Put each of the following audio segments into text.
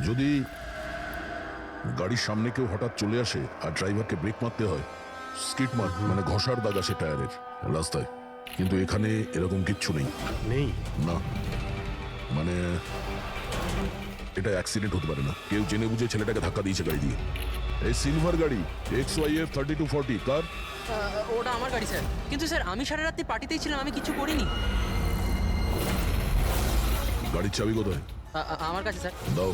যদি গাড়ির সামনে কেউ হঠাৎ চলে আসে আর ড্রাইভারকে ব্রেক মারতে হয়, স্কিড মার্ক মানে ঘষার দাগ আসে টায়ারের রাস্তায়, কিন্তু এখানে এরকম কিচ্ছু নেই। নেই না, মানে এটা অ্যাক্সিডেন্ট হতে পারে না। কেউ জেনে বুঝে ছেলেটাকে ধাক্কা দিয়েছে গাড়ি দিয়ে। এই সিলভার গাড়ি XYF 3240 কার? ওটা আমার গাড়ি স্যার, কিন্তু স্যার আমি সারা রাত্রি পার্টিতেই ছিলাম, আমি কিছু করিনি। গাড়ির চাবি কোথায়? আমার কাছে স্যার। দাও।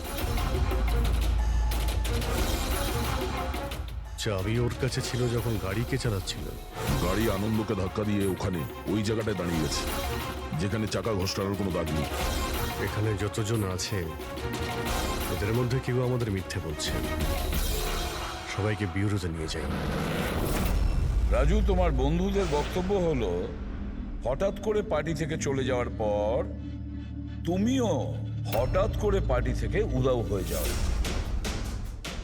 চাবি ওর কাছে ছিল যখন গাড়িকে চালাচ্ছিল। গাড়ি আনন্দকে ধাক্কা দিয়ে ওখানে ওই জায়গাটায় দাঁড়িয়ে গেছে যেখানে চাকা ঘষটার কোনো দাগ নেই। এখানে যতজন আছে এদের মধ্যে কেউ আমাদের মিথ্যে বলছে। সবাইকে বিউরোতে নিয়ে যাই। রাজু, তোমার বন্ধুদের বক্তব্য হলো হঠাৎ করে পার্টি থেকে চলে যাওয়ার পর তুমিও হঠাৎ করে পার্টি থেকে উধাও হয়ে যাও।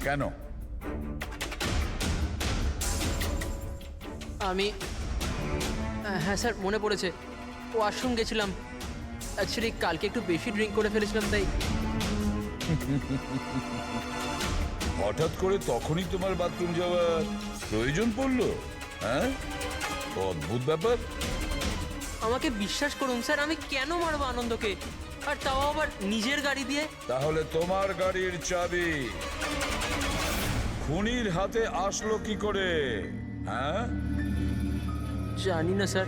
কেন? আমি হ্যাঁ স্যার, মনে পড়েছে, ওয়াশরুম গেছিলাম। অ্যাকচুয়ালি কালকে একটু বেশি ড্রিঙ্ক করে ফেলেছিলাম, তাই। হঠাৎ করে তখনই তোমার বাথরুম যাওয়ার প্রয়োজন পড়লো? হ্যাঁ, অদ্ভুত ব্যাপার। আমাকে বিশ্বাস করুন স্যার, আমি কেন মারবো আনন্দকে, আর তাও আবার নিজের গাড়ি দিয়ে? তাহলে তোমার গাড়ির চাবি খুনির হাতে আসলো কি করে? হ্যাঁ, জানি না স্যার।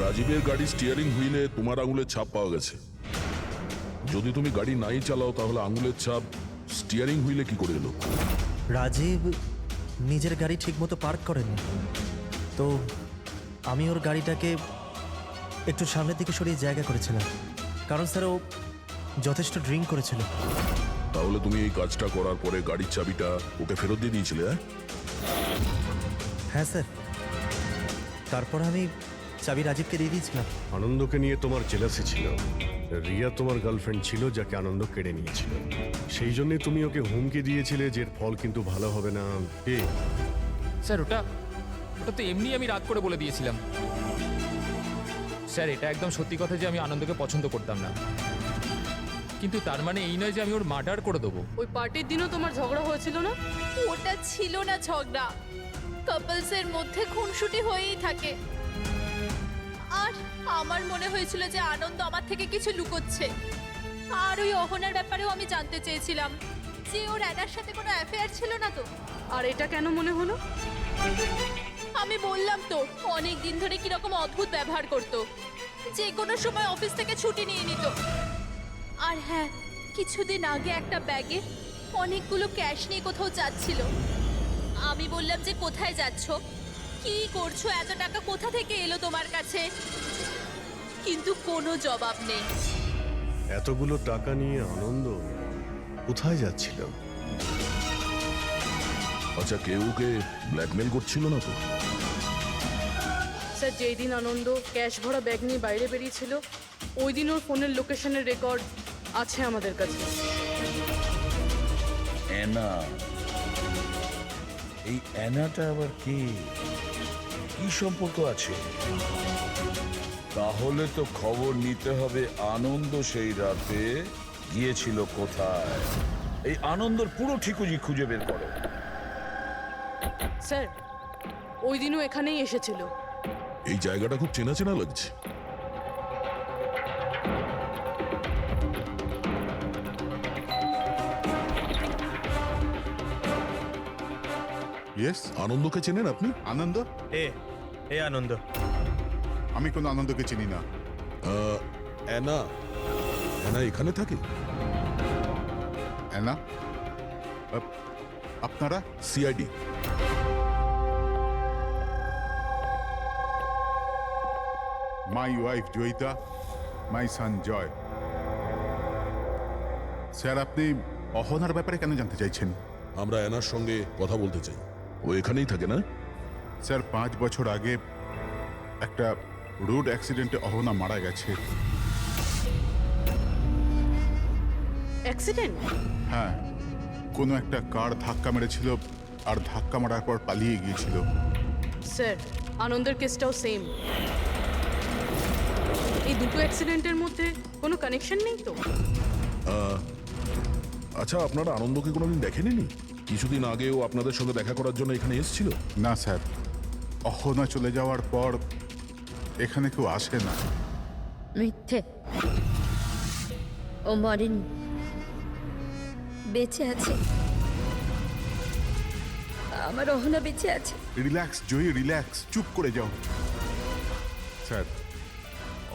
রাজীবের গাড়ি স্টিয়ারিং হুইলে তোমার আঙুলের ছাপ পাওয়া গেছে। যদি তুমি গাড়ি নাই চালাও তাহলে আঙুলের ছাপ স্টিয়ারিং হুইলে কি করে এলো? রাজীব নিজের গাড়ি ঠিকমতো পার্ক করেনি, তো আমি ওর গাড়িটাকে একটু সামনের দিকে সরিয়ে জায়গা করেছিলাম, কারণ স্যার ও যথেষ্ট ড্রিঙ্ক করেছিল। তাহলে তুমি এই কাজটা করার পরে গাড়ির চাবিটা ওকে ফেরত দিয়ে দিয়েছিলে? হ্যাঁ স্যার, তারপর আমি চাবি রাজীবকে দিয়ে দিয়েছিলাম। আনন্দকে নিয়ে তোমার জেলাসি ছিল। রিয়া তোমার গার্লফ্রেন্ড ছিল যাকে আনন্দ কেড়ে নিয়েছিল। সেই জন্যই তুমি ওকে হুমকি দিয়েছিলে যে এর ফল কিন্তু ভালো হবে না। কে? স্যার ওটা তো এমনি আমি রাগ করে বলে দিয়েছিলাম। স্যার এটা একদম সত্যি কথা যে আমি আনন্দকে পছন্দ করতাম না, কিন্তু তার মানে এই নয় যে আমি ওর মার্ডার করে দেবো। ওই পার্টির দিনও তোমার ঝগড়া হয়েছিল না? ওটা ছিল না ঝগড়া, কাপলসের মধ্যে খুনসুটি হয়েই থাকে। আর আমার মনে হয়েছিল যে আনন্দ আমার থেকে কিছু লুকোচ্ছে। আর ওই অহনার ব্যাপারেও আমি জানতে চেয়েছিলাম যে ওর অ্যানার সাথে কোনো অ্যাফেয়ার ছিল না তো। আর এটা কেন মনে হলো? আমি বললাম তো, অনেক দিন ধরে কিরকম অদ্ভুত ব্যবহার করতো, যে কোনো সময় অফিস থেকে ছুটি নিয়ে নিত। আর হ্যাঁ, কিছুদিন আগে একটা ব্যাগে অনেকগুলো ক্যাশ নিয়ে কোথাও যাচ্ছিল। আমি বললাম যে কোথায় যাচ্ছ, কি করছো, এত টাকা কোথা থেকে এলো তোমার কাছে? কিন্তু কোনো জবাব নেই। এতগুলো টাকা নিয়ে আনন্দ কোথায় যাচ্ছিল? আচ্ছা, কেউ ওকে ব্ল্যাকমেল করছিল না তো? স্যার, যেই দিন আনন্দ ক্যাশ ভরা ব্যাগ নিয়ে বাইরে বেরিয়েছিল, ওই দিন ওর ফোনের লোকেশনের রেকর্ড আছে আমাদের কাছে। অ্যানা, এই অ্যানাটা আবার কি সম্পর্ক আছে? তাহলে তো খবর নিতে হবে আনন্দ সেই রাতে গিয়েছিল কোথায়। এই আনন্দর পুরো ঠিকুজি খুঁজে বের করো। স্যার, ওই দিনও এখানেই এসেছিল। এই জায়গাটা খুব চেনা চেনা লাগছে। ইয়েস, আনন্দকে চেনেন আপনি? আনন্দ? এ আনন্দ। আমি কোনো আনন্দকে চিনি না। অ্যানা অ্যানা এখানে থাকে? অ্যানা? আপনারা? CID. My wife Joyita, my son Joy. Sir, আপনি অহনার ব্যাপারে কেন জানতে চাইছেন? আমরা অ্যানার সঙ্গে কথা বলতে চাই। ও এখানেই থাকে না? স্যার, 5 বছর আগে একটা রোড অ্যাক্সিডেন্টে অহনা মারা গেছে। অ্যাক্সিডেন্ট? হ্যাঁ, কোনো একটা কার ধাক্কা মেরেছিল আর ধাক্কা মারার পর পালিয়ে গিয়েছিল। স্যার, আনন্দের কেসটাও সেম। এই দুটো অ্যাক্সিডেন্টের মধ্যে কোনো কানেকশন নেই তো? আচ্ছা, আপনারা আনন্দকে কোনোদিন দেখেননি? কিছুদিন আগেও আপনাদের সঙ্গে দেখা করার জন্য এখানে এসেছিল। না স্যার, অহনা চলে যাওয়ার পর এখানে কেউ আসে না। মিথ্যে। ও মরেনি, বেঁচে আছে। আমার অহনা বেঁচে আছে। রিল্যাক্স জয়ী, রিল্যাক্স, চুপ করে যাও। স্যার,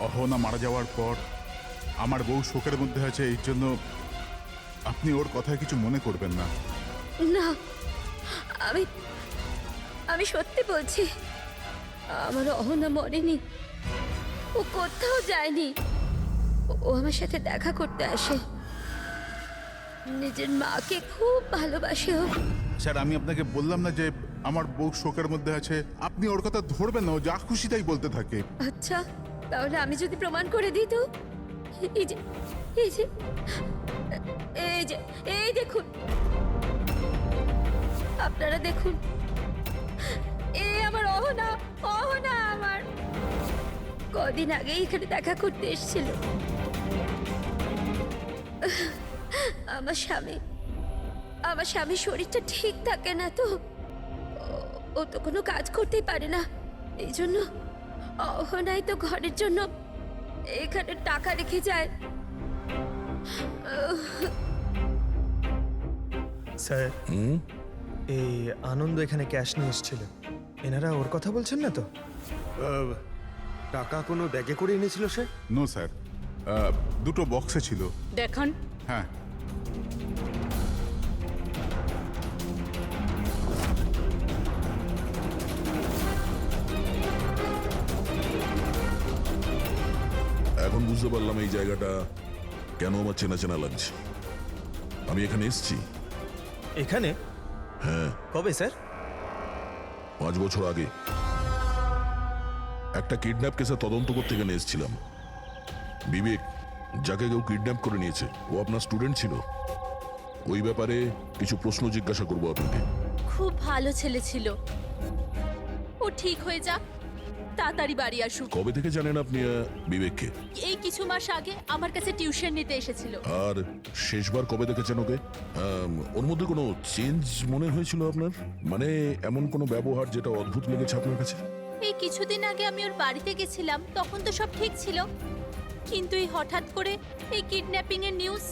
অহনা মারা যাওয়ার পর আমার বউ শোকের মধ্যে আছে, এই জন্য আপনি ওর কথায় কিছু মনে করবেন না। না, আমি আমি সত্যি বলছি, আমার অহনা মরেনি। ও কোথাও যায়নি। ও আমার সাথে দেখা করতে আসে। নিজের মাকে খুব ভালোবাসে ও। স্যার, আমি আপনাকে বললাম না যে আমার বউ শোকের মধ্যে আছে? আপনি ওর কথা ধরবেন না, ও যা খুশি তাই বলতে থাকে। আচ্ছা, তাহলে আমি যদি প্রমাণ করে দিই তো? এই যে এই যে এই যে এই দেখুন, আপনারা দেখুন, এই আমার অহনা, অহনা আমার কদিন আগে এখানে দেখা করতে এসেছিল। আমার স্বামীর শরীরটা ঠিক থাকে না তো, ও তো কোনো কাজ করতেই পারে না। এই জন্য অহনাই তো ঘরের জন্য এখানে টাকা রেখে যায়। স্যার, এই আনন্দ এখানে ক্যাশ নিয়ে এসেছিল। এনারা ওর কথা বলছেন না তো? টাকা কোনো ব্যাগে করে এনেছিল সে? নো স্যার, দুটো বক্সে ছিল। দেখান। হ্যাঁ, এখন বুঝতে পারলাম এই জায়গাটা কেন আমার চেনা চেনা লাগছে। আমি এখানে এসেছি এখানে? হ্যাঁ, কবে স্যার? 5 বছর আগে একটা কিডন্যাপ কেসে তদন্ত করতে এখানে এসেছিলাম। বিবেক, যাকে কেউ কিডন্যাপ করে নিয়েছে, ও আপনার স্টুডেন্ট ছিল। ওই ব্যাপারে কিছু প্রশ্ন জিজ্ঞাসা করবো আপনাকে। খুব ভালো ছেলে ছিল। ও ঠিক হয়ে যাক, তাড়াতাড়ি বাড়ি আসুক। কবে থেকে জানেন আপনি বিবেককে? এই কিছু মাস আগে আমার কাছে টিউশন নিতে এসেছিল। আর শেষবার কবে দেখেছেন ওকে? ওর মধ্যে কোনো চেঞ্জ মনে হয়েছিল আপনার? মানে এমন কোনো ব্যবহার যেটা অদ্ভুত লেগেছে আপনার কাছে? এই কিছুদিন আগে আমি ওর বাড়িতে গেছিলাম, তখন তো সব ঠিক ছিল, কিন্তু এই হঠাৎ করে এই কিডন্যাপিং এর নিউজ।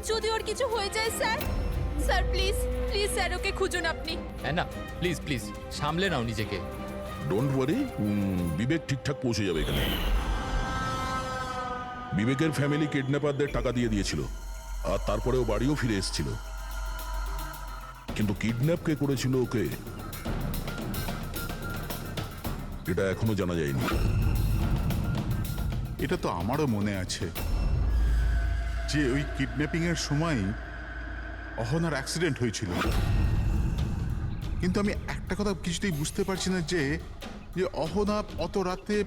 যদি ওর কিছু হয়ে যায় sir, sir please please sir okay খুঁজুন আপনি। হ্যাঁ না, প্লিজ প্লিজ সামলে নাও নিজেকে। ডোন্ট ওয়ারি, বিবেক ঠিকঠাক পৌঁছে যাবে এখানে। বিবেকের ফ্যামিলি কিডন্যাপারদের টাকা দিয়ে দিয়েছিল, আর তারপরে ও বাড়িও ফিরে এসেছিল। কিন্তু কিডন্যাপ কে করেছিল ওকে, এটা এখনো জানা যায়নি। এটা তো আমারও মনে আছে যে ওই কিডন্যাপিং এর সময় অহনার অ্যাক্সিডেন্ট হয়েছিল। কিন্তু আমি একটা কথা কিছুতেই বুঝতে পারছি না যে যে অহনা অত রাতে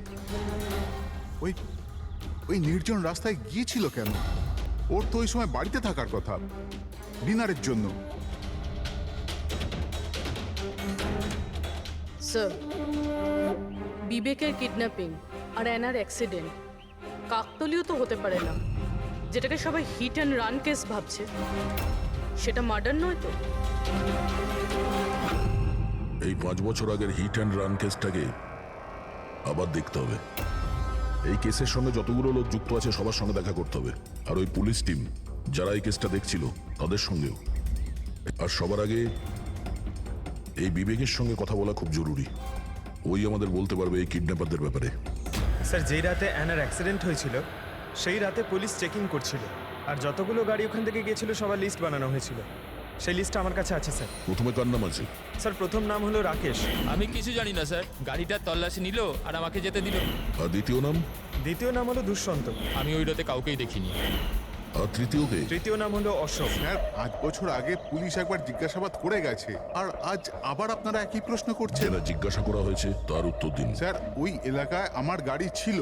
ওই ওই নির্জন রাস্তায় গিয়েছিল কেন? ওর তো ওই সময় বাড়িতে থাকার কথা, ডিনারের জন্য। স্যার, বিবেকের কিডন্যাপিং আর অ্যানার অ্যাক্সিডেন্ট কাকতলীয় তো হতে পারে না। যেটাকে সবাই হিট অ্যান্ড রান কেস ভাবছে, সেটা মার্ডার নয় তো? এই 5 বছর আগের হিট অ্যান্ড রান কেসটাকে আবার দেখতে হবে। এই কেসের সঙ্গে যতগুলো লোক যুক্ত আছে সবার সঙ্গে দেখা করতে হবে, আর ওই পুলিশ টিম যারা এই কেসটা দেখছিল তাদের সঙ্গেও। আর সবার আগে এই বিবেকের সঙ্গে কথা বলা খুব জরুরি। ওই আমাদের বলতে পারবে এই কিডন্যাপারদের ব্যাপারে। স্যার, যেই রাতে অ্যানার অ্যাক্সিডেন্ট হয়েছিল সেই রাতে পুলিশ চেকিং করছিল, আর যতগুলো গাড়ি ওখান থেকে গিয়েছিল সবার লিস্ট বানানো হয়েছিল। সেই লিস্টটা আমার কাছে আছে স্যার। প্রথমে কার নাম আছে? স্যার, প্রথম নাম হলো রাকেশ। আমি কিছু জানি না স্যার, গাড়িটার তল্লাশি নিল আর আমাকে যেতে দিল। আর দ্বিতীয় নাম? দ্বিতীয় নাম হলো দুষ্যন্ত। আমি ওই রাতে কাউকেই দেখিনি। আর তৃতীয় কে? তৃতীয় নাম হলো অশোক। স্যার, 5 বছর আগে পুলিশ একবার জিজ্ঞাসাবাদ করে গেছে, আর আজ আবার আপনারা একই প্রশ্ন করছেন। যারা জিজ্ঞাসা করা হয়েছে তার উত্তর দিন। স্যার, ওই এলাকায় আমার গাড়ি ছিল,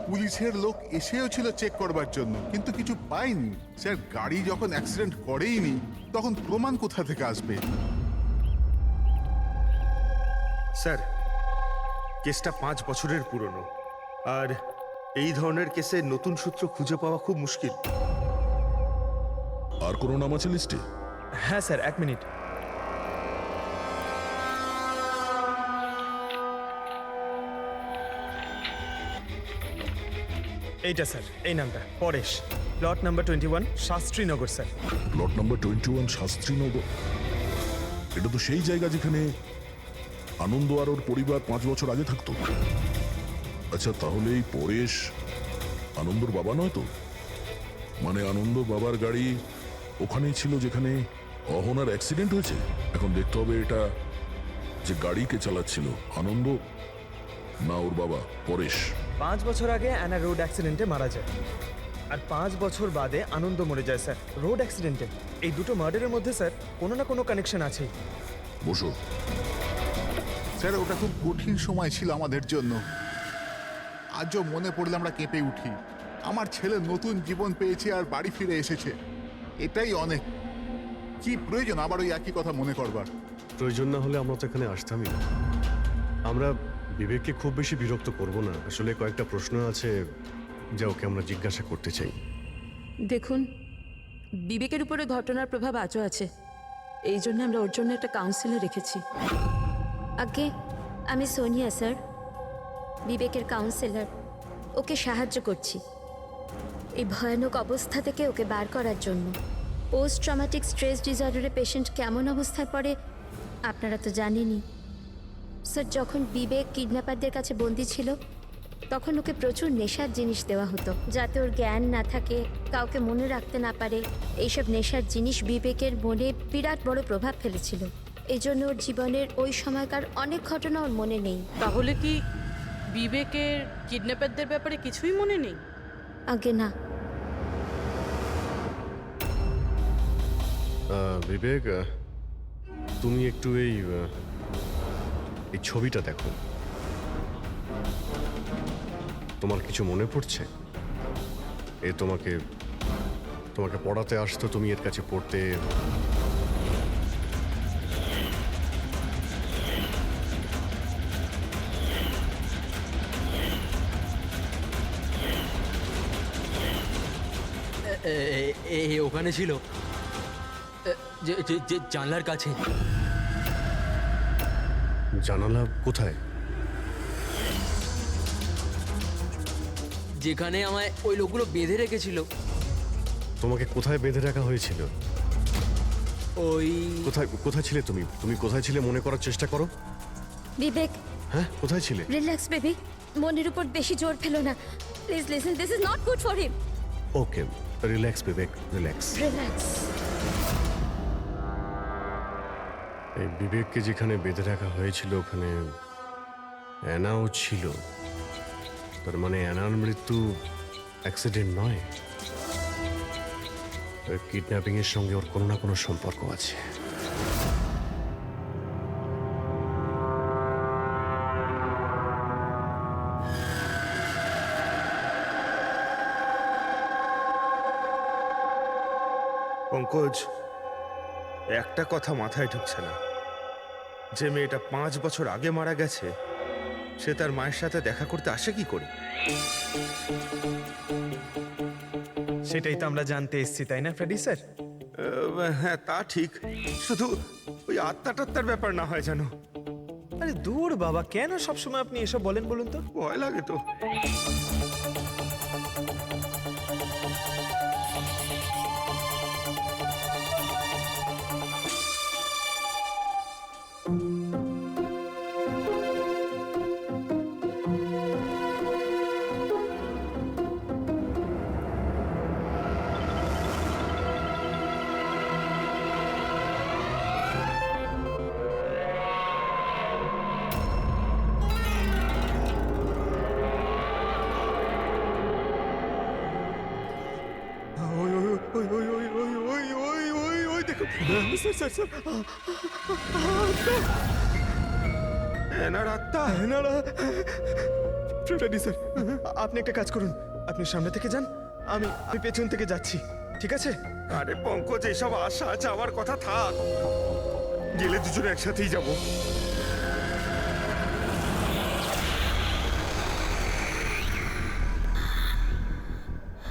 পুলিশের লোক এসেও ছিল চেক করবার জন্য, কিন্তু কিছু পাইনি। স্যার, গাড়ি যখন অ্যাক্সিডেন্ট করেইনি তখন প্রমাণ কোথা থেকে আসবে? স্যার, কেসটা 5 বছরের পুরনো, আর এই ধরনের কেসে নতুন সূত্র খুঁজে পাওয়া খুব মুশকিল। আর কোনো নাম আছে লিস্টে? হ্যাঁ স্যার, 1 মিনিট। এইটা স্যার, এই নামটা Paresh, plot number 21, Shastrinagar sir. Plot number 21, Shastrinagar. এটা তো সেই জায়গা যেখানে আনন্দ আর ওর পরিবার 5 বছর আগে থাকতো। আচ্ছা, তাহলে এই পরেশ আনন্দর বাবা নয় তো? মানে আনন্দ বাবার গাড়ি ওখানেই ছিল যেখানে অহনার অ্যাক্সিডেন্ট হয়েছে। এখন দেখতে হবে এটা যে গাড়ি কে চালাচ্ছিল, আনন্দ না ওর বাবা পরেশ। 5 বছর আগে অ্যানা রোড অ্যাক্সিডেন্টে মারা যায়, আর 5 বছর বাদে আনন্দ মরে যায় স্যার রোড অ্যাক্সিডেন্টে। এই দুটো মার্ডারের মধ্যে স্যার কোনো না কোনো কানেকশন আছেই। বসো। স্যার, ওটা খুব কঠিন সময় ছিল আমাদের জন্য। আজও মনে পড়লে আমরা কেঁপে উঠি। আমার ছেলে নতুন জীবন পেয়েছে আর বাড়ি ফিরে এসেছে, এটাই অনেক। কি প্রয়োজন আবার ওই একই কথা মনে করবার? প্রয়োজন না হলে আমরা তো এখানে আসতামই না। আমরা বিবেককে খুব বেশি বিরক্ত করব না। আসলে কয়েকটা প্রশ্ন আছে যা ওকে আমরা জিজ্ঞাসা করতে চাই। দেখুন, বিবেকের উপরে ঘটনার প্রভাব আজও আছে, এই জন্য আমরা ওর জন্য একটা কাউন্সিলর রেখেছি। আগে আমি সোনিয়া স্যার, বিবেকের কাউন্সিলর। ওকে সাহায্য করছি এই ভয়ানক অবস্থা থেকে ওকে বার করার জন্য। পোস্ট ট্রমাটিক স্ট্রেস ডিসঅর্ডারের পেশেন্ট কেমন অবস্থায় পড়ে আপনারা তো জানেনই। স্যার, যখন বিবেক কিডন্যাপারদের কাছে বন্দি ছিল তখন ওকে প্রচুর নেশার জিনিস দেওয়া হতো যাতে ওর জ্ঞান না থাকে, কাউকে মনে রাখতে না পারে। এইসব নেশার জিনিস বিবেকের মনে বিরাট বড় প্রভাব ফেলেছিল। এই জন্য ওর জীবনের ওই সময়কার অনেক ঘটনা ওর মনে নেই। তাহলে কি বিবেকের কিডন্যাপারদের ব্যাপারে কিছুই মনে নেই? আগে না। বিবেক, তুমি একটু এই ছবিটা দেখো। তোমার কিছু মনে পড়ছে? এ তোমাকে পড়াতে আসতো, তুমি এর কাছে পড়তে। ওখানে ছিল যে জানলার কাছে। জানালা কোথায়? যেখানে আমায় ওই লোকগুলো বেঁধে রেখেছিল। তোমাকে কোথায় বেঁধে রাখা হয়েছিল? ওই কোথায় ছিলে তুমি? তুমি কোথায় ছিলে মনে করার চেষ্টা করো। বিবেক, হ্যাঁ, কোথায় ছিলে? রিল্যাক্স বেবি, মনের উপর বেশি জোর ফেলো না। Please listen, this is not good for him. Okay, relax Bibek, relax. Relax. এই বিবেককে যেখানে বেঁধে রাখা হয়েছিল ওখানে অ্যানাও ছিল। তার মানে অ্যানার মৃত্যু অ্যাক্সিডেন্ট নয়, কিডন্যাপিং এর সঙ্গে ওর কোনো না কোনো সম্পর্ক আছে। পঙ্কজ, একটা কথা মাথায় ঢুকছে না, যে মেয়েটা 5 বছর আগে মারা গেছে সে তার মায়ের সাথে দেখা করতে আসে কি করে? সেটাই তো আমরা জানতে এসেছি, তাই না ফ্রেডি স্যার? হ্যাঁ, তা ঠিক, শুধু ওই আত্মাটাত্মার ব্যাপার না হয় যেন। আরে দূর বাবা, কেন সবসময় আপনি এসব বলেন বলুন তো? ভয় লাগে তো। ফ্রেডি স্যার, আপনি একটা কাজ করুন, আপনি সামনে থেকে যান, আমি পেছন থেকে যাচ্ছি, ঠিক আছে? আরে পঙ্কজ, এসব আশা যাওয়ার কথা থাক, গেলে দুজনে একসাথেই যাবো।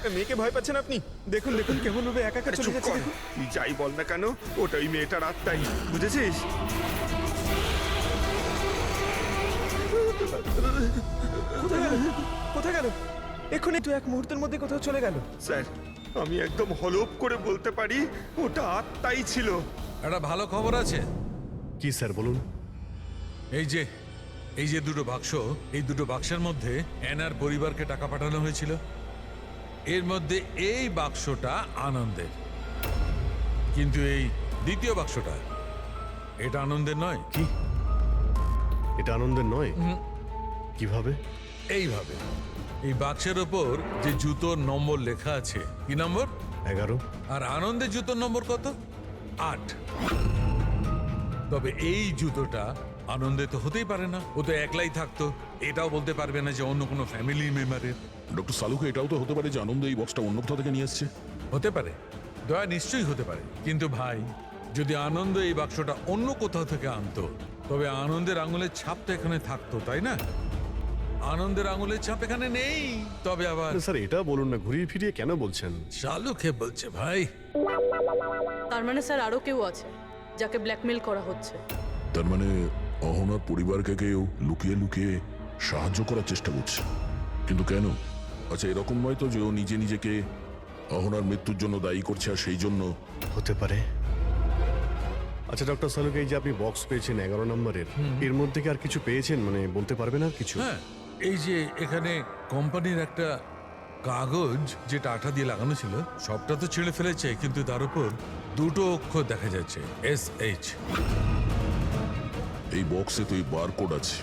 একটা মেয়েকে ভয় পাচ্ছেন আপনি? দেখুন দেখুন কেমন ভাবে একা একা চলে চুপ যাচ্ছে কর। দেখুন। তুই যাই বল না কেন, ওটাই মেয়েটার আত্মাই, বুঝেছিস? কোথায় গেল? কোথায় গেল? এক্ষুনি তো এক মুহূর্তের মধ্যে কোথাও চলে গেল। স্যার, আমি একদম হলপ করে বলতে পারি ওটা আত্মাই ছিল। একটা ভালো খবর আছে। কি স্যার বলুন? এই যে দুটো বাক্স, এই দুটো বাক্সের মধ্যে অ্যানার পরিবারকে টাকা পাঠানো হয়েছিল। এর মধ্যে এই বাক্সটা আনন্দের, কিন্তু এই দ্বিতীয় বাক্সটা এটা আনন্দের নয়। কি এটা আনন্দের নয়? কিভাবে? এইভাবে, এই বাক্সের ওপর যে জুতোর নম্বর লেখা আছে, কি নম্বর? 11। আর আনন্দের জুতোর নম্বর কত? 8। তবে এই জুতোটা আনন্দে তো হতেই পারে না, ও তো একলাই থাকতো। এটাও বলতে পারবে না যে অন্য কোনো ফ্যামিলি মেম্বারের। ডক্টর সালুকে এটাও তো হতে পারে যে আনন্দ এই বক্সটা অন্য কোথাও থেকে নিয়ে আসছে। হতে পারে, দয়া নিশ্চয়ই হতে পারে। কিন্তু ভাই, যদি আনন্দ এই বাক্সটা অন্য কোথাও থেকে আনতো, তবে আনন্দের আঙুলের ছাপ তো এখানে থাকতো, তাই না? আনন্দের আঙুলের ছাপ এখানে নেই। তবে আবার স্যার এটা বলুন না, ঘুরিয়ে ফিরিয়ে কেন বলছেন? শালুকে বলছে ভাই। তার মানে স্যার আরও কেউ আছে যাকে ব্ল্যাকমেল করা হচ্ছে। তার মানে অহনার পরিবারকে কেউ লুকিয়ে লুকিয়ে সাহায্য করার চেষ্টা করছে। কিন্তু কেন? আচ্ছা, এরকম নয় তো যে ও নিজে নিজেকে অহনার মৃত্যুর জন্য দায়ী করছে আর সেই জন্য? হতে পারে। আচ্ছা ডক্টর সালুকে, এই যে আপনি বক্স পেয়েছেন 11 নম্বরের, এর মধ্যে কি আর কিছু পেয়েছেন? মানে বলতে পারবেন আর কিছু? হ্যাঁ, এই যে এখানে কোম্পানির একটা কাগজ যেটা আঠা দিয়ে লাগানো ছিল, সবটা তো ছিঁড়ে ফেলেছে, কিন্তু তার উপর দুটো অক্ষর দেখা যাচ্ছে, SH। এই বক্সে তো এই বারকোড আছে।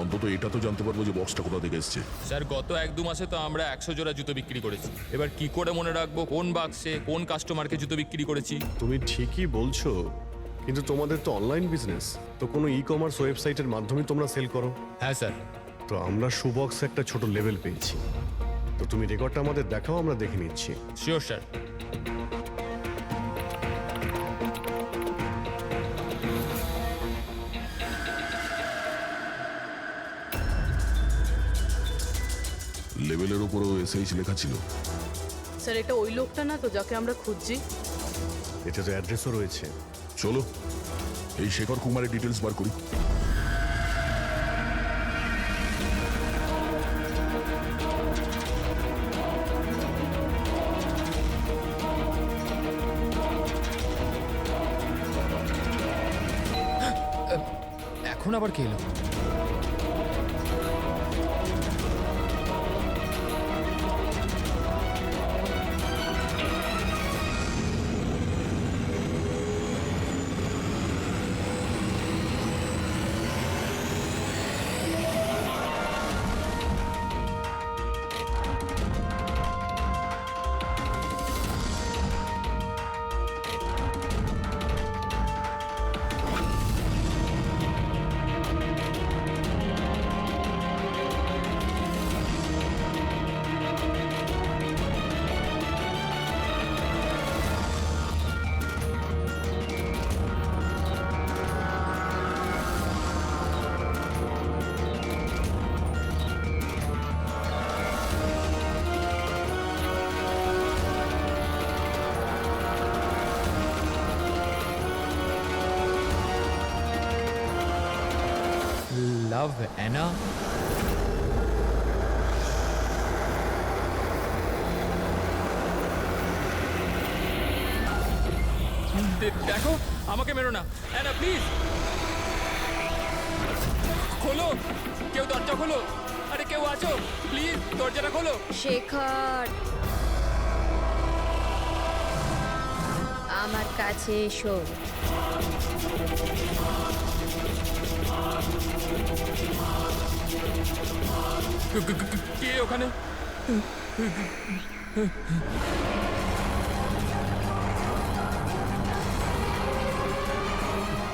অন্তত এটা তো জানতে পারবো যে বক্সটা কোথা থেকে এসছে। স্যার, গত 1-2 মাসে তো আমরা 100 জোড়া জুতো বিক্রি করেছি। এবার কি করে মনে রাখবো কোন বাক্সে কোন কাস্টমারকে জুতো বিক্রি করেছি? তুমি ঠিকই বলছো, কিন্তু তোমাদের তো অনলাইন বিজনেস, তো কোনো ই কমার্স ওয়েবসাইটের মাধ্যমে তোমরা সেল করো। হ্যাঁ স্যার। তো আমরা শুবক্সে একটা ছোট লেভেল পেয়েছি, তো তুমি রেকর্ডটা আমাদের দেখাও, আমরা দেখে নিচ্ছি। Sure sir. লেভেলের উপরও SH লেখা ছিল। স্যার এটা ওই লোকটা না তো যাকে আমরা খুঁজছি? এতে তো অ্যাড্রেসও রয়েছে। চলো এই শেখর কুমারের ডিটেলস বার করি। এখন আবার কে এলো? Love Anna? দেখো, আমাকে মেরো না অ্যানা, প্লিজ খোলো, কেউ দরজা খোলো। আরে কেউ আছো, প্লিজ দরজাটা খোলো। শেখর, আমার কাছে এসো। কে ওখানে?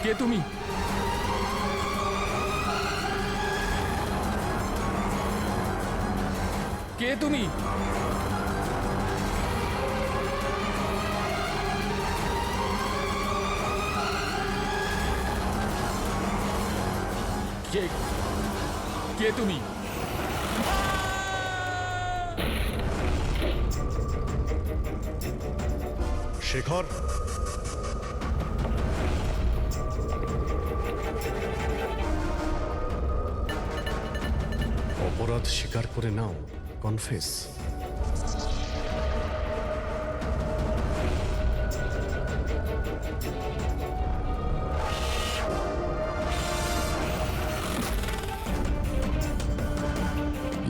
কে তুমি? কে তুমি? কে কে তুমি? শেখর, অপরাধ স্বীকার করে নাও, কনফেস।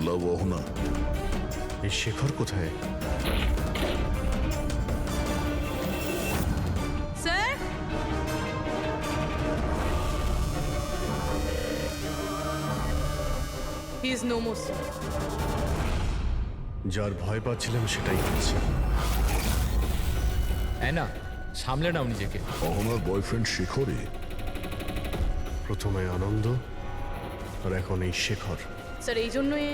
লাভ অহনা, এই শেখর কোথায়? Sir he is no more. যার ভয় পাচ্ছিলাম সেটাই হচ্ছে। অ্যানা, সামলে নাও নিজেকে। অহনার বয়ফ্রেন্ড শেখরে। প্রথমে আনন্দ, আর এখন এই শেখর। স্যার এই জন্যই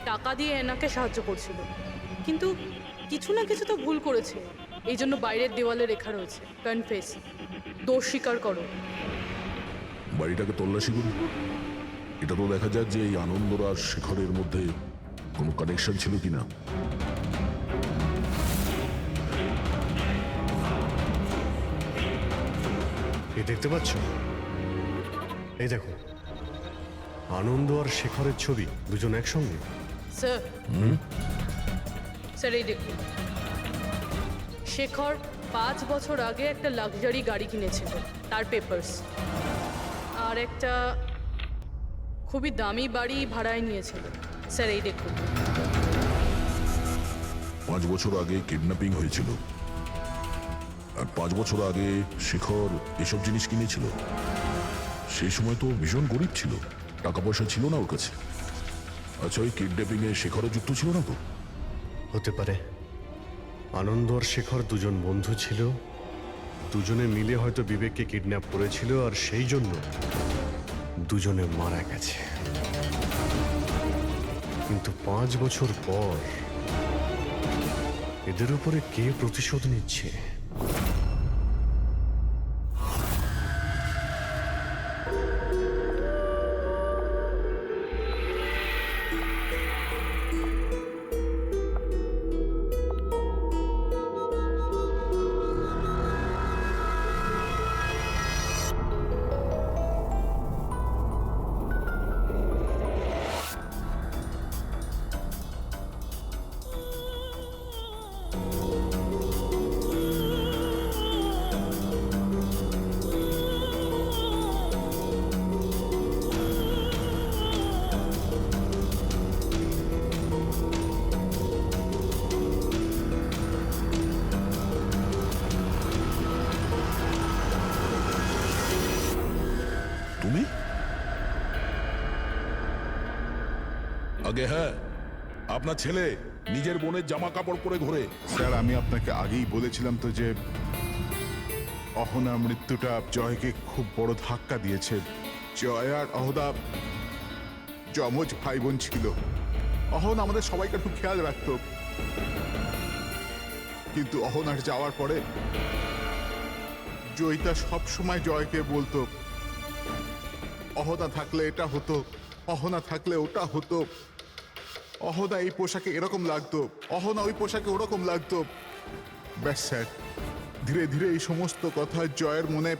টাকা দিয়ে এনাকে সাহায্য করছিল, কিন্তু কিছু না কিছু তো ভুল করেছে। এই জন্য বাইরের দেওয়ালে লেখা রয়েছে কনফেস, দোষ স্বীকার করো। বাড়িটাকে তল্লাশি করি। এটা তো দেখা যাক যে এই আনন্দর আর শেখরের মধ্যে কোনো কানেকশন ছিল কিনা। এই দেখতে পাচ্ছ? এই দেখো, আনন্দ আর শেখরের ছবি, দুজন একসঙ্গে। স্যার স্যার এই দেখুন, শেখর 5 বছর আগে একটা লাক্সারি গাড়ি কিনেছিল, তার পেপারস, আর একটা খুবই দামি বাড়ি ভাড়ায় নিয়েছিল। স্যার এই দেখুন, 5 বছর আগে কিডন্যাপিং হয়েছিল, আর 5 বছর আগে শেখর এসব জিনিস কিনেছিল। সেই সময় তো ভীষণ গরিব ছিল, টাকা পয়সা ছিল না ওর কাছে। আচ্ছা, ওই কিডন্যাপিং এ শেখরও যুক্ত ছিল না তো? হতে পারে। আনন্দ আর শেখর দুজন বন্ধু ছিল, দুজনে মিলে হয়তো বিবেককে কিডন্যাপ করেছিল, আর সেই জন্য দুজনে মারা গেছে। কিন্তু 5 বছর পর এদের উপরে কে প্রতিশোধ নিচ্ছে? তুমি? আগে হ্যাঁ, আপনার ছেলে নিজের বোনের জামা কাপড় পরে ঘোরে। স্যার, আমি আপনাকে আগেই বলেছিলাম তো যে অহনার মৃত্যুটা জয়কে খুব বড় ধাক্কা দিয়েছে। জয় আর অহনা যমজ ভাই বোন ছিল। অহন আমাদের সবাইকে খুব খেয়াল রাখত, কিন্তু অহনার যাওয়ার পরে জয়িতা সব সময় জয়কে বলতো, অহনা থাকলে এটা হতো, অহনা থাকলে ওটা হতো, অহনা এই পোশাকে এরকম লাগতো, অহনা ওই পোশাকে ওরকম লাগতো। ব্যাস স্যার, ধীরে ধীরে এই সমস্ত কথা জয়ের মনে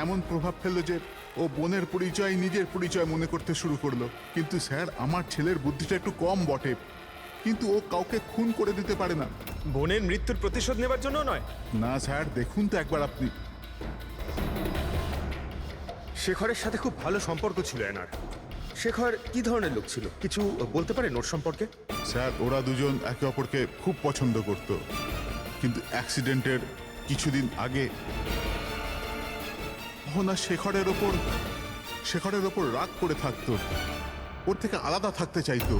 এমন প্রভাব ফেললো যে ও বোনের পরিচয় নিজের পরিচয় মনে করতে শুরু করলো। কিন্তু স্যার, আমার ছেলের বুদ্ধিটা একটু কম বটে, কিন্তু ও কাউকে খুন করে দিতে পারে না। বোনের মৃত্যুর প্রতিশোধ নেবার জন্য নয়। না স্যার, দেখুন তো একবার আপনি। শেখরের সাথে খুব ভালো সম্পর্ক ছিল এনার। শেখর কি ধরনের লোক ছিল, কিছু বলতে পারেন ওর সম্পর্কে? স্যার, ওরা দুজন একে অপরকে খুব পছন্দ করত, কিন্তু অ্যাক্সিডেন্টের কিছুদিন আগে অহনা শেখরের ওপর রাগ করে থাকতো, ওর থেকে আলাদা থাকতে চাইতো।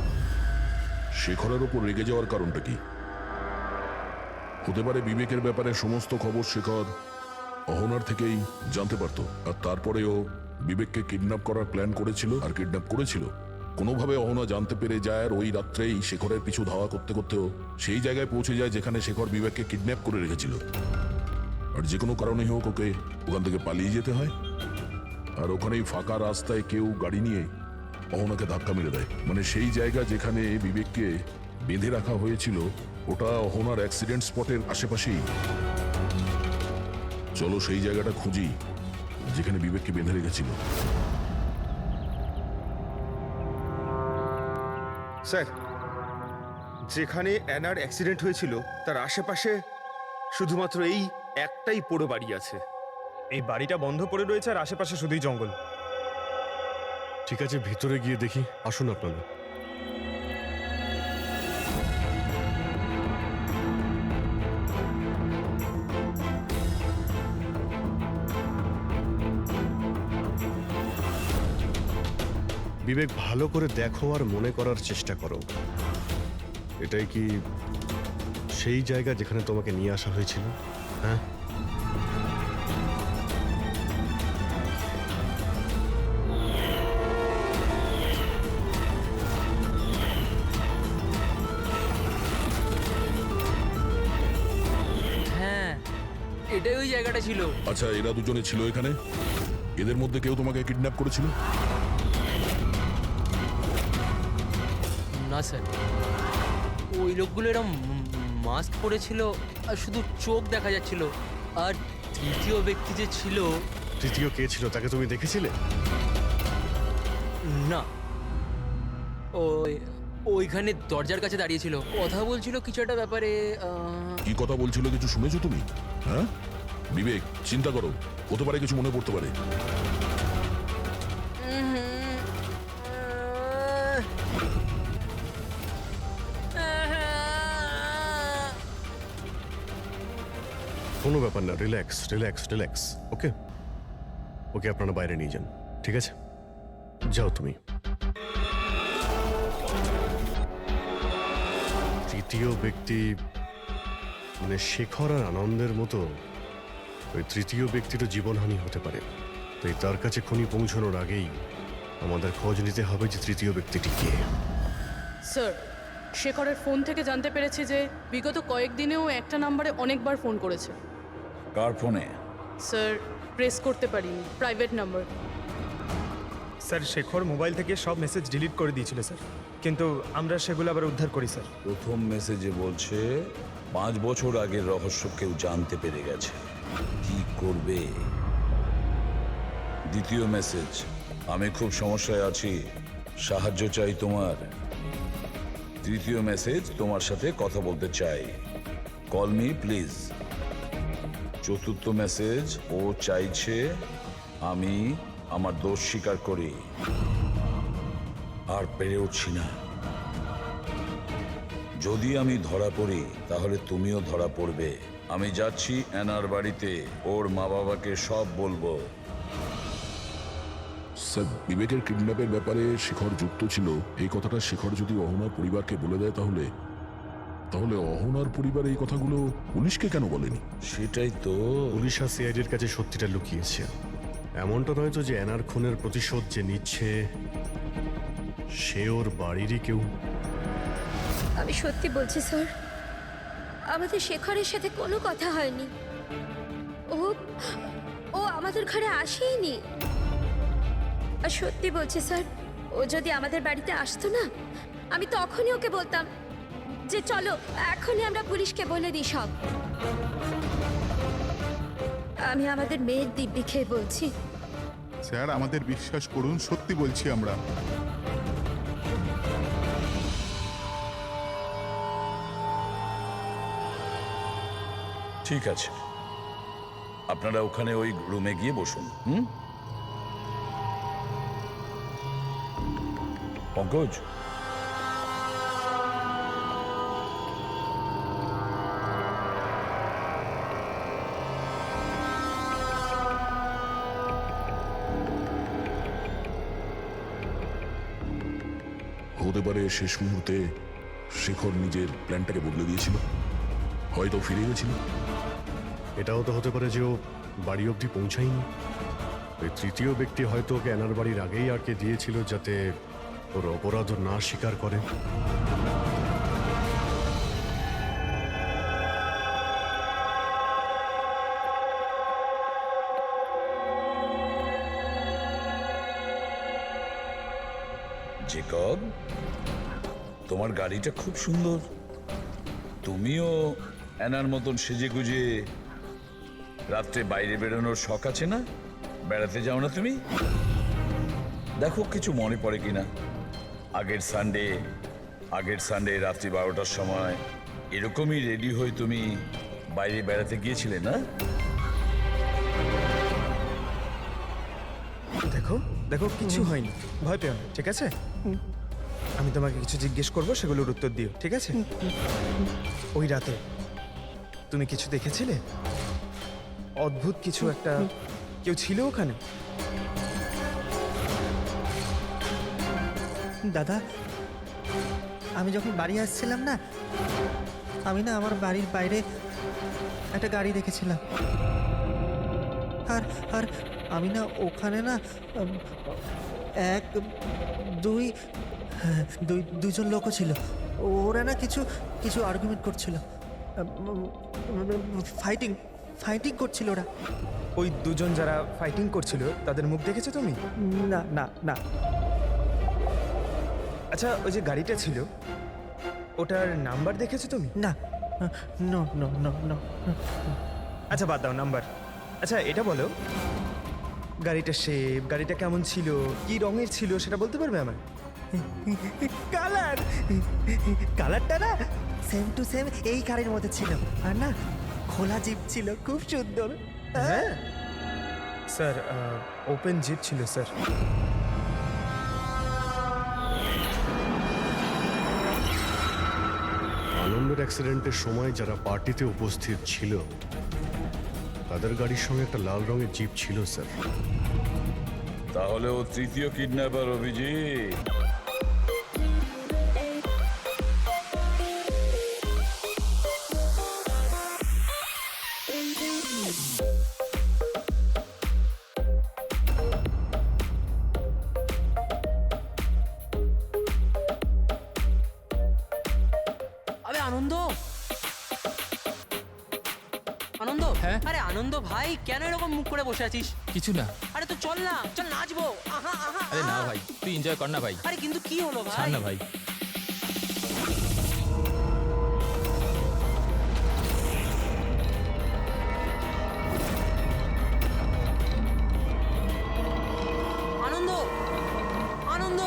শেখরের ওপর রেগে যাওয়ার কারণটা কি? হতে পারে বিবেকের ব্যাপারে সমস্ত খবর শেখর অহনার থেকেই জানতে পারতো, আর তারপরেও বিবেককে কিডন্যাপ করার প্ল্যান করেছিল আর কিডন্যাপ করেছিল। কোনোভাবে অহনা জানতে পেরে যায়, আর ওই রাত্রেই শেখরের পিছু ধাওয়া করতে করতেও সেই জায়গায় পৌঁছে যায় যেখানে শেখর বিবেককে কিডন্যাপ করে রেখেছিল। আর যে কোনো কারণে হোক ওকে ওখান থেকে পালিয়ে যেতে হয়, আর ওখানেই ফাঁকা রাস্তায় কেউ গাড়ি নিয়ে অহনাকে ধাক্কা মেরে দেয়। মানে সেই জায়গা যেখানে বিবেককে বেঁধে রাখা হয়েছিল ওটা অহনার অ্যাক্সিডেন্ট স্পটের আশেপাশেই। চলো সেই জায়গাটা খুঁজি যেখানে বিবেককে বেঁধে রেখেছিল। স্যার, যেখানে অ্যানার অ্যাক্সিডেন্ট হয়েছিল তার আশেপাশে শুধুমাত্র এই একটাই পোড়ো বাড়ি আছে। এই বাড়িটা বন্ধ পড়ে রয়েছে আর আশেপাশে শুধুই জঙ্গল। ঠিক আছে, ভিতরে গিয়ে দেখি। আসুন আপনারা। বিবেক, ভালো করে দেখো আর মনে করার চেষ্টা করো, এটাই কি সেই জায়গা যেখানে তোমাকে নিয়ে আসা হয়েছিল? হ্যাঁ, হ্যাঁ, এটাই ওই জায়গাটা ছিল। আচ্ছা, এরা দুজনে ছিল এখানে? এদের মধ্যে কেউ তোমাকে কিডন্যাপ করেছিল? না স্যার, ওই লোকগুলো এরকম মাস্ক পরেছিল আর শুধু চোখ দেখা যাচ্ছিল। আর তৃতীয় ব্যক্তি যে ছিল, তৃতীয় কে ছিল তাকে তুমি দেখেছিলে? না, ওই ওইখানে দরজার কাছে দাঁড়িয়েছিল, কথা বলছিল কিছু একটা ব্যাপারে। কি কথা বলছিল কিছু শুনেছো তুমি? হ্যাঁ বিবেক, চিন্তা করো, হতে পারে কিছু মনে পড়তে পারে। কোনো ব্যাপার না, রিল্যাক্স রিল্যাক্স রিল্যাক্স। ওকে ওকে, আপনারা বাইরে নিয়ে যান, ঠিক আছে? যাও তুমি। তৃতীয় ব্যক্তি মানে শেখর আর আনন্দের মতো ওই তৃতীয় ব্যক্তিরও জীবনহানি হতে পারে। তাই তার কাছে খনি পৌঁছানোর আগেই আমাদের খোঁজ নিতে হবে যে তৃতীয় ব্যক্তিটি কে। স্যার, শেখরের ফোন থেকে জানতে পেরেছি যে বিগত কয়েকদিনেও একটা নাম্বারে অনেকবার ফোন করেছে। কার ফোনে? স্যার, প্রেস করতে পারিনি, private number. Sir, Shekhar mobile থেকে সব মেসেজ ডিলিট করে দিয়েছিল স্যার, কিন্তু আমরা সেগুলো আবার উদ্ধার করি স্যার। প্রথম মেসেজে বলছে 5 বছর আগের রহস্য কেউ জানতে পেরে গেছে, কি করবে? দ্বিতীয় মেসেজ, আমি খুব সমস্যায় আছি, সাহায্য চাই তোমার। তৃতীয় মেসেজ, তোমার সাথে কথা বলতে চাই, কল মি প্লিজ। চতুর্থ মেসেজ, ও চাইছে আমি আমার দোষ স্বীকার করি, আর পেরে উঠছি না। যদি আমি ধরা পড়ি তাহলে তুমিও ধরা পড়বে। আমি যাচ্ছি অ্যানার বাড়িতে, ওর মা বাবাকে সব বলবো। স্যার, বিবেকের কিডন্যাপের ব্যাপারে শেখর যুক্ত ছিল এই কথাটা শেখর যদি অহনার পরিবারকে বলে দেয় তাহলে তাহলে অহনার পরিবার এই কথাগুলো পুলিশকে কেন বলেনি? সেটাই তো। পুলিশ আর সিআইডির কাছে সত্যিটা লুকিয়েছে। এমনটা নয় তো যে অ্যানার খুনের প্রতিশোধ যে নিচ্ছে সে ওর বাড়িরই কেউ। আমি সত্যি বলছি স্যার, আমাদের শেখরের সাথে কোনো কথা হয়নি। ও ও আমাদের ঘরে আসেইনি। আর সত্যি বলছি স্যার, ও যদি আমাদের বাড়িতে আসতো না, আমি তখনই ওকে বলতাম যে চলো এখনই আমরা পুলিশকে বলে দিই সব। আমি আমাদের মেয়ের দিব্যি খেয়ে বলছি। স্যার, আমাদের বিশ্বাস করুন, সত্যি বলছি আমরা। ঠিক আছে, আপনারা ওখানে ওই রুমে গিয়ে বসুন। পঙ্কজ, হতে পারে শেষ মুহূর্তে শেখর নিজের প্ল্যানটাকে বদলে দিয়েছিল, হয়তো ফিরে গেছিল। এটাও তো হতে পারে যে ও বাড়ি অবধি পৌঁছায়নি। ওই তৃতীয় ব্যক্তি হয়তো ওকে অ্যানার বাড়ির আগেই আটকে দিয়েছিল যাতে ওর অপরাধ না স্বীকার করে। জেকব, তোমার গাড়িটা খুব সুন্দর। তুমিও অ্যানার মতন সেজে গুজে রাত্রে বাইরে বেরোনোর শখ আছে না? বেড়াতে যাও না তুমি? দেখো কিছু মনে পড়ে কিনা। আগের সানডে রাত্রি 12টার সময় এরকমই রেডি হয়ে তুমি বাইরে বেড়াতে গিয়েছিলে না? দেখো দেখো কিছু হয়নি, ভয় পেও না, ঠিক আছে? আমি তোমাকে কিছু জিজ্ঞেস করবো, সেগুলোর উত্তর দিও, ঠিক আছে? ওই রাতে তুমি কিছু দেখেছিলে? অদ্ভুত কিছু একটা, কেউ ছিল ওখানে? দাদা, আমি যখন বাড়ি আসছিলাম না, আমি না আমার বাড়ির বাইরে একটা গাড়ি দেখেছিলাম। আর আর আমি না ওখানে না দুইজন লোকও ছিল। ওরা না কিছু কিছু আর্গুমেন্ট করছিল, ফাইটিং করছিল ওরা। ওই দুজন যারা ফাইটিং করছিল তাদের মুখ দেখেছো তুমি? না না না। আচ্ছা, ওই যে গাড়িটা ছিল ওটার নাম্বার দেখেছো তুমি? না, নো নো নো নো। আচ্ছা বাদ দাও নাম্বার। আচ্ছা এটা বলো, গাড়িটা শেপ, গাড়িটা কেমন ছিল, কি রঙের ছিল সেটা বলতে পারবে আমার? কালারটা না সেম টু সেম এই কারের মধ্যে ছিল। আর না খোলা জিপ ছিল, খুব সুন্দর। হ্যাঁ স্যার, ওপেন জিপ ছিল স্যার। আনন্দের অ্যাক্সিডেন্টের সময় যারা পার্টিতে উপস্থিত ছিল তাদের গাড়ির সঙ্গে একটা লাল রঙের জিপ ছিল স্যার। তাহলে ও তৃতীয় কিডন্যাপার অভিজিৎ। আরে আনন্দ, আনন্দ, হ্যাঁ? আরে আনন্দ ভাই, কেন এরকম মুখ করে বসে আছিস? কিছু না। আরে তো চল না, চল নাচবো। আহা আহা আরে না আহা। ভাই, তুই এনজয় কর না ভাই। আরে কিন্তু কি হলো ভাই? ছাড় না ভাই। আনন্দ, আনন্দ,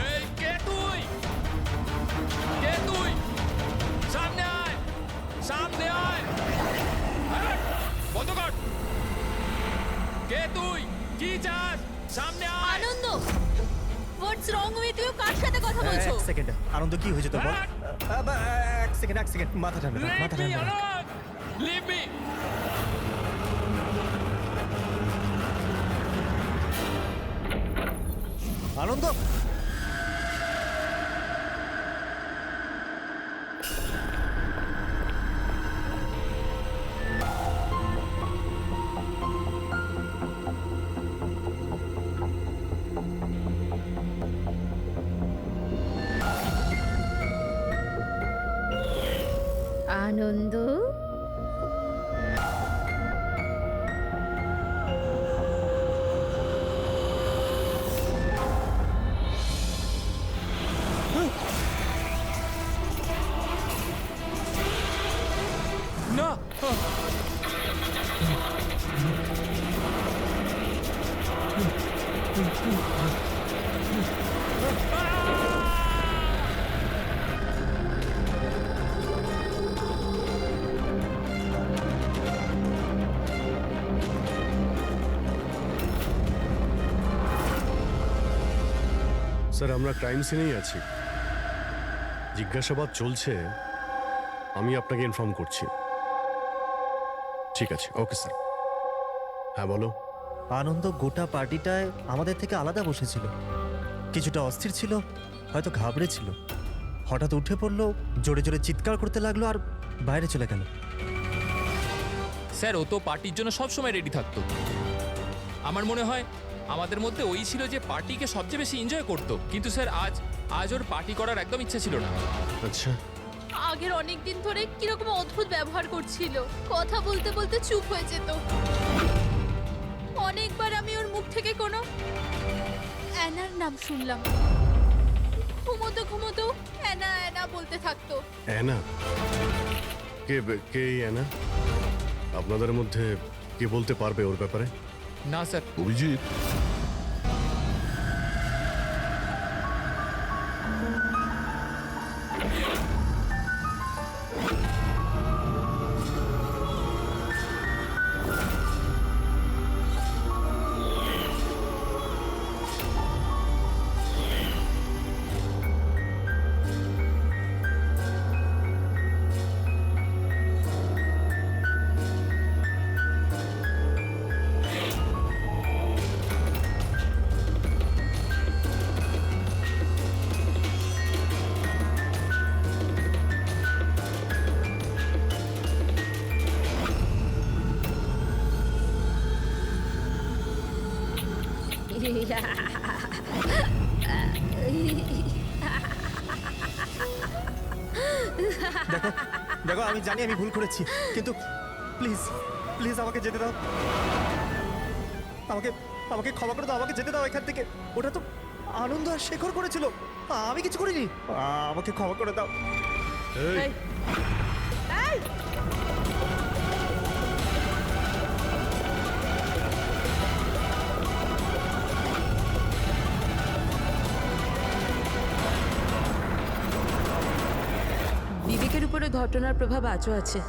এই কে তুই? কে তুই? সামনে আয়, সামনে আয়। এই, বন্ধ কর। কে তুই? কি চাস? সামনে আয়। আনন্দ, হোয়াটস রং উইথ ইউ? কার সাথে কথা বলছো? এক সেকেন্ড, আনন্দ কি হয়েছে তোর বল? হ্যাঁ? এক সেকেন্ড, মাথা ঠান্ডা রাখ, মাথা Leave me ঠান্ডা রাখ। alone! Leave me! আনন্দ, আনন্দ, না। স্যার আমরা ক্রাইম সিনেই আছি, জিজ্ঞাসাবাদ চলছে, আমি আপনাকে ইনফর্ম করছি। ঠিক আছে, ওকে স্যার। হ্যাঁ বলো। আনন্দ গোটা পার্টিটায় আমাদের থেকে আলাদা বসেছিল, কিছুটা অস্থির ছিল, হয়তো ঘাবড়েছিল। হঠাৎ উঠে পড়লো, জোরে জোরে চিৎকার করতে লাগলো আর বাইরে চলে গেল। স্যার ও তো পার্টির জন্য সব সময় রেডি থাকতো। আমার মনে হয় আমাদের মধ্যে ওই ছিল যে পার্টিকে সবচেয়ে বেশি এনজয় করতো, কিন্তু স্যার আজ ওর পার্টি করার একদম ইচ্ছা ছিল না। আচ্ছা, আগের অনেক দিন ধরে কিরকম অদ্ভুত ব্যবহার করছিল, কথা বলতে বলতে চুপ হয়ে যেত। অনেকবার আমি ওর মুখ থেকে কোনো অ্যানার নাম শুনলাম। ঘুমোতো ঘুমোতো অ্যানা অ্যানা বলতে থাকতো। অ্যানা? কে এই অ্যানা? আপনাদের মধ্যে কে বলতে পারবে ওর ব্যাপারে? না স্যার। অভিজিৎ, দেখো দেখো, আমি জানি আমি ভুল করেছি, কিন্তু প্লিজ প্লিজ আমাকে যেতে দাও। আমাকে আমাকে ক্ষমা করে দাও, আমাকে যেতে দাও এখান থেকে। ওটা তো আনন্দ আর শেখর করেছিল, আমি কিছু করিনি। আমাকে ক্ষমা করে দাও। এই, বিবেকের উপরে ঘটনার প্রভাব আজও আছে,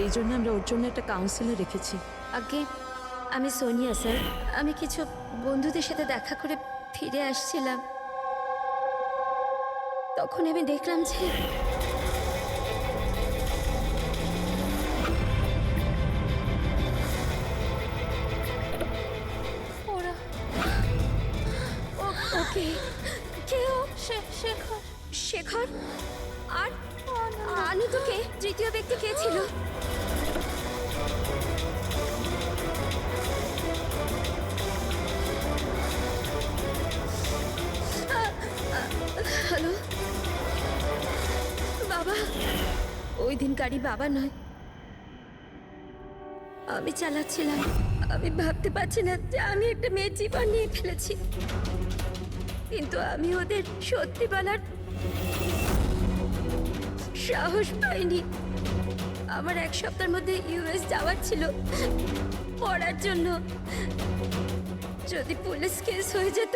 এই জন্য আমরা ওর জন্য একটা কাউন্সিলর রেখেছি। আগে আমি সোনিয়া স্যার। আমি কিছু বন্ধুদের সাথে দেখা করে ফিরে আসছিলাম, তখন আমি দেখলাম যে ওরা ওকে কেউ শেখর শেখর আর আনন্দকে তৃতীয় ব্যক্তি কে ছিল? হ্যালো বাবা, ওই দিন গাড়ি বাবা নয়, আমি চালাচ্ছিলাম। আমি ভাবতে পারছি না যে আমি একটা মেয়ের জীবন নিয়ে ফেলেছি, কিন্তু আমি ওদের সত্যি বলার সাহস পাইনি। আমার এক সপ্তাহের মধ্যে ইউএস যাওয়ার ছিল পড়ার জন্য। যদি পুলিশ কেস হয়ে যেত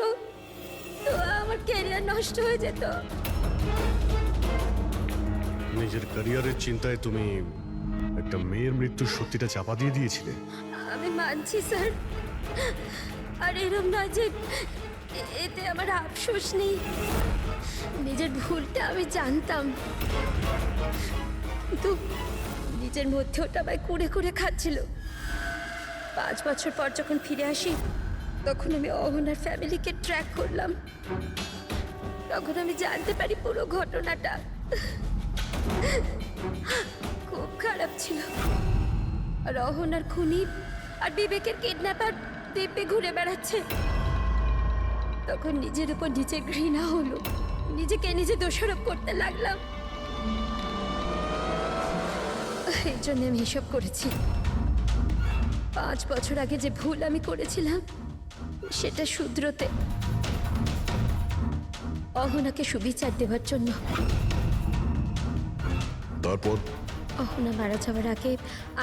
তো আমার ক্যারিয়ার নষ্ট হয়ে যেত। নিজের ক্যারিয়ারের চিন্তায় তুমি একটা মেয়ের মৃত্যুর সত্যিটা চাপা দিয়ে দিয়েছিলে। আমি মানছি স্যার, আর এরম নয় যে এতে আমার আফসোস নেই। নিজের ভুলটা আমি জানতাম, কিন্তু নিজের মধ্যে ওটা আমায় কুড়ে কুড়ে খাচ্ছিল। 5 বছর পর যখন ফিরে আসি, তখন আমি অহনার ফ্যামিলিকে ট্র্যাক করলাম। তখন আমি জানতে পারি পুরো ঘটনাটা। খুব খারাপ ছিল। আর অহনার খুনি আর বিবেকের কিডন্যাপার দ্বীপে ঘুরে বেড়াচ্ছে। তখন নিজের উপর নিজে ঘৃণা হলো, নিজেকে নিজে দোষারোপ করতে লাগলাম। এই জন্য আমি এসব করেছি। 5 বছর আগে যে ভুল আমি করেছিলাম সেটা শুধরোতে, অহনাকে সুবিচার দেওয়ার জন্য। তারপর অহনা মারা যাওয়ার আগে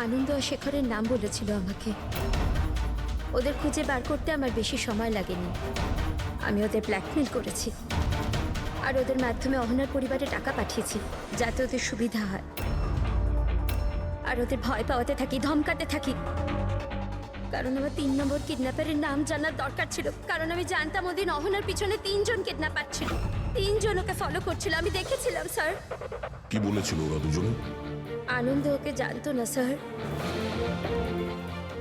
আনন্দ আর শেখরের নাম বলেছিল আমাকে। ওদের খুঁজে বার করতে আমার বেশি সময় লাগেনি। আমি ওদের ব্ল্যাকমেল করেছি, আর ওদের মাধ্যমে অহনার পরিবারে টাকা পাঠিয়েছি যাতে ওদের সুবিধা হয়। আর ওদের ভয় পাওয়াতে থাকি, ধমকাতে থাকি। কারণ আমার 3 নম্বর কিডন্যাপারের নাম জানার দরকার ছিল, কারণ আমি জানতাম ওদিন অহনার পিছনে 3 জন কিডন্যাপার ছিল। 3 জন ওকে ফলো করছিল, আমি দেখেছিলাম স্যার। কি বলেছিল ওরা দুজনে? আনন্দ ওকে জানতো না স্যার,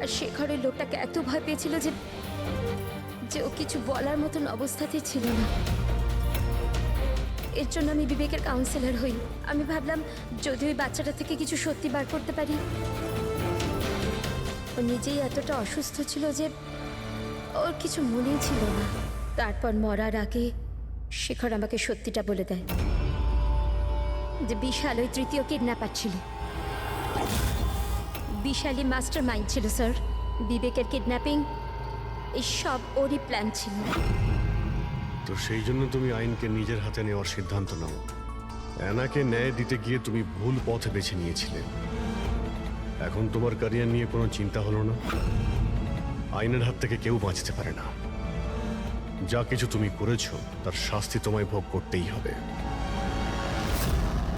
আর শেখরের লোকটাকে এত ভয় পেয়েছিল যে ও কিছু বলার মতন অবস্থাতেই ছিল না। এর জন্য আমি বিবেকের কাউন্সিলর হই। আমি ভাবলাম যদি ওই বাচ্চাটা থেকে কিছু সত্যি বার করতে পারি। ও নিজেই এতটা অসুস্থ ছিল যে ওর কিছু মনেই ছিল না। তারপর মরার আগে শেখর আমাকে সত্যিটা বলে দেয় যে বিশাল ওই তৃতীয় কিডন্যাপার ছিল। বিশালই মাস্টার মাইন্ড ছিল স্যার। বিবেকের কিডন্যাপিং এই সব ওরই প্ল্যান ছিল। তো সেই জন্য তুমি আইনকে নিজের হাতে নেওয়ার সিদ্ধান্ত নাও। অ্যানাকে ন্যায় দিতে গিয়ে তুমি ভুল পথ বেছে নিয়েছিলে। এখন তোমার ক্যারিয়ার নিয়ে কোনো চিন্তা হলো না। আইনের হাত থেকে কেউ বাঁচতে পারে না। যা কিছু তুমি করেছো তার শাস্তি তোমায় ভোগ করতেই হবে।